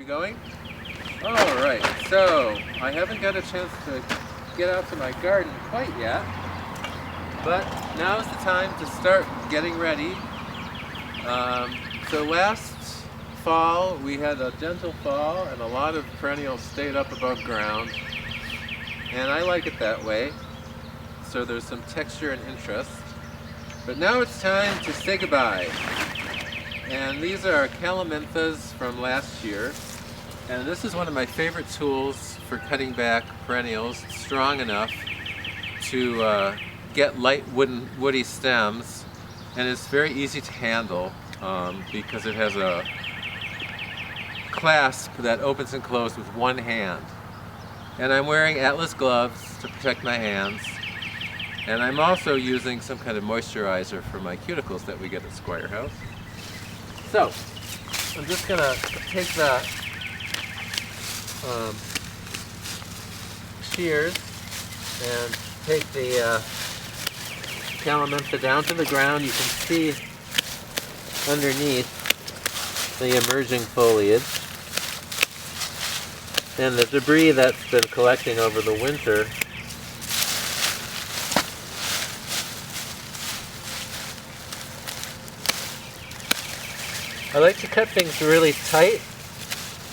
going? Alright, so I haven't got a chance to get out to my garden quite yet, but now's the time to start getting ready. So last fall we had a gentle fall and a lot of perennials stayed up above ground, and I like it that way, so there's some texture and interest. But now it's time to say goodbye. And these are calamenthas from last year. And this is one of my favorite tools for cutting back perennials. It's strong enough to get light woody stems. And it's very easy to handle because it has a clasp that opens and closes with one hand. And I'm wearing Atlas gloves to protect my hands. And I'm also using some kind of moisturizer for my cuticles that we get at Squire House. So, I'm just going to take the shears and take the calamintha down to the ground. You can see underneath the emerging foliage and the debris that's been collecting over the winter. I like to cut things really tight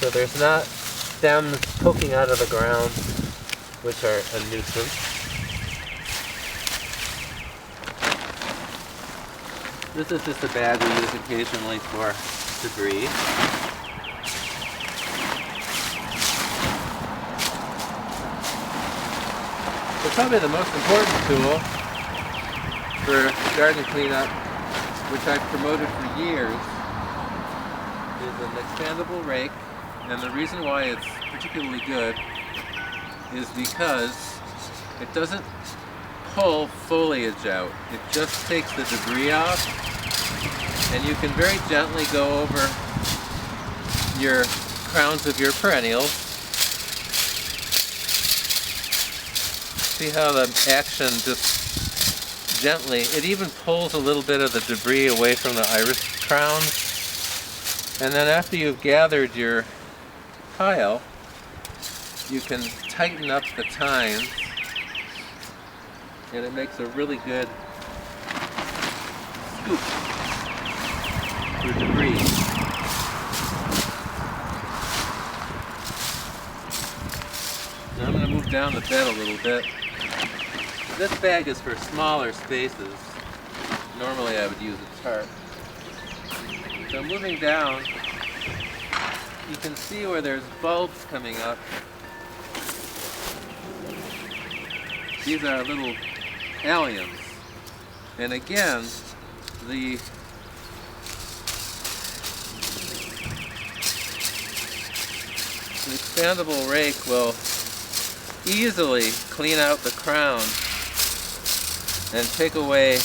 so there's not stems poking out of the ground, which are a nuisance. This is just a bag we use occasionally for debris. But probably the most important tool for garden cleanup, which I've promoted for years, is an expandable rake. And the reason why it's particularly good is because it doesn't pull foliage out. It just takes the debris off, and you can very gently go over your crowns of your perennials. See how the action just gently, it even pulls a little bit of the debris away from the iris crowns. And then after you've gathered your pile, you can tighten up the tines, and it makes a really good scoop for debris. Now I'm going to move down the bed a little bit. This bag is for smaller spaces. Normally I would use a tarp. So moving down, you can see where there's bulbs coming up. These are little alliums. And again, the expandable rake will easily clean out the crown and take away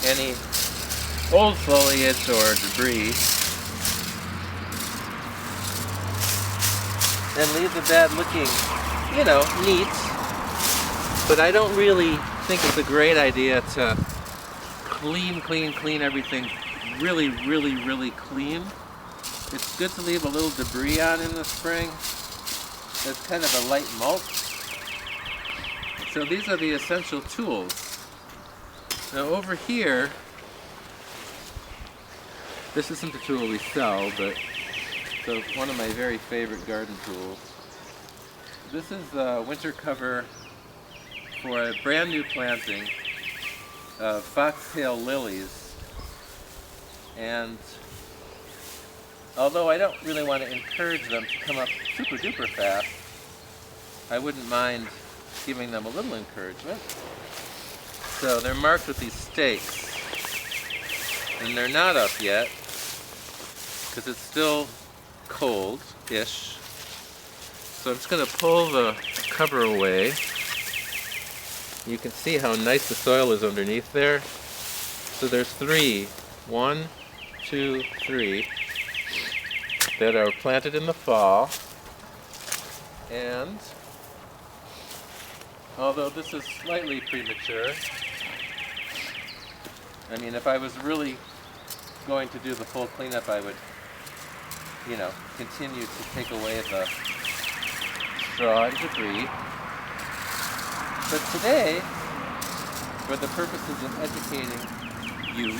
any old foliage or debris, and leave the bed looking, neat. But I don't really think it's a great idea to clean everything really clean. It's good to leave a little debris on in the spring. It's kind of a light mulch. So these are the essential tools. Now over here, this isn't a tool we sell, but it's one of my very favorite garden tools. This is the winter cover for a brand new planting of foxtail lilies. And although I don't really want to encourage them to come up super duper fast, I wouldn't mind giving them a little encouragement. So they're marked with these stakes. And they're not up yet because it's still cold-ish. So I'm just going to pull the cover away. You can see how nice the soil is underneath there. So there's 3, 1, 2, 3 that are planted in the fall. And although this is slightly premature, I mean, if I was really going to do the full cleanup, I would continue to take away the straw and debris. But today, for the purposes of educating you,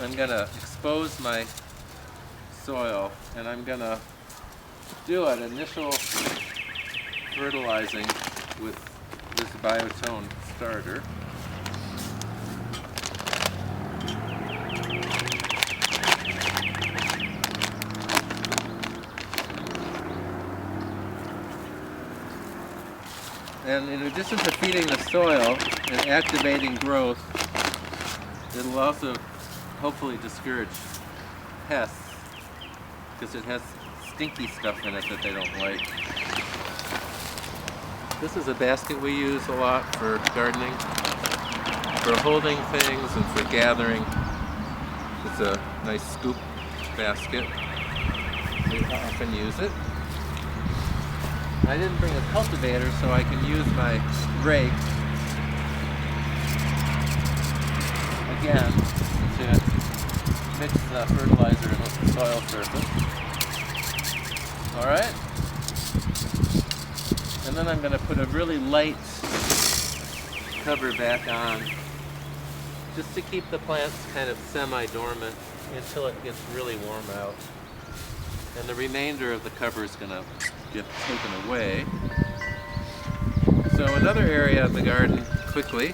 I'm going to expose my soil and I'm going to do an initial fertilizing with this biotone starter. And in addition to feeding the soil and activating growth, it'll also hopefully discourage pests because it has stinky stuff in it that they don't like. This is a basket we use a lot for gardening, for holding things and for gathering. It's a nice scoop basket. We often use it. I didn't bring a cultivator so I can use my rake again to mix the fertilizer with the soil surface. Alright? And then I'm going to put a really light cover back on just to keep the plants kind of semi-dormant until it gets really warm out. And the remainder of the cover is going to get taken away. So another area of the garden, quickly,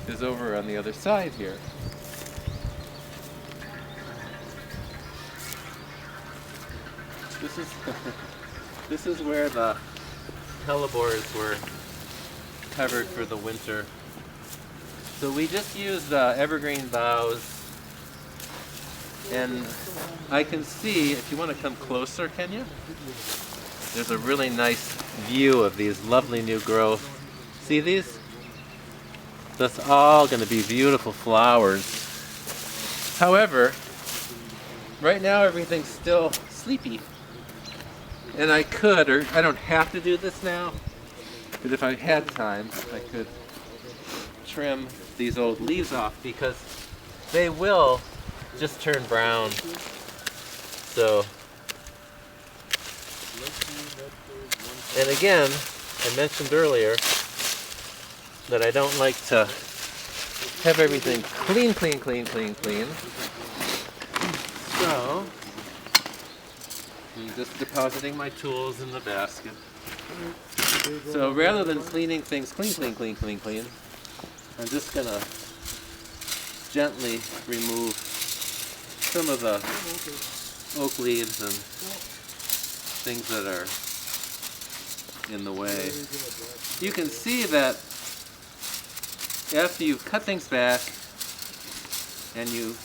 is over on the other side here. This is where the hellebores were covered for the winter. So we just used evergreen boughs, and I can see, if you want to come closer, can you? There's a really nice view of these lovely new growth. See these? That's all going to be beautiful flowers. However, right now everything's still sleepy. And I could, or I don't have to do this now, but if I had time, I could trim these old leaves off because they will just turn brown. So, and again, I mentioned earlier that I don't like to have everything clean. So, I'm just depositing my tools in the basket. So rather than cleaning things clean, I'm just gonna gently remove some of the oak leaves and things that are in the way. You can see that after you've cut things back and you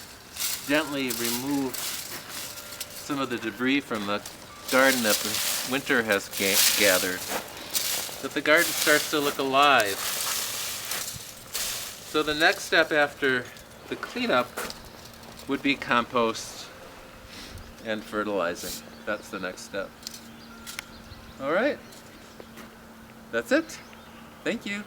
gently remove some of the debris from the garden that the winter has gathered, that the garden starts to look alive. So the next step after the cleanup would be compost and fertilizing. That's the next step. All right. That's it. Thank you.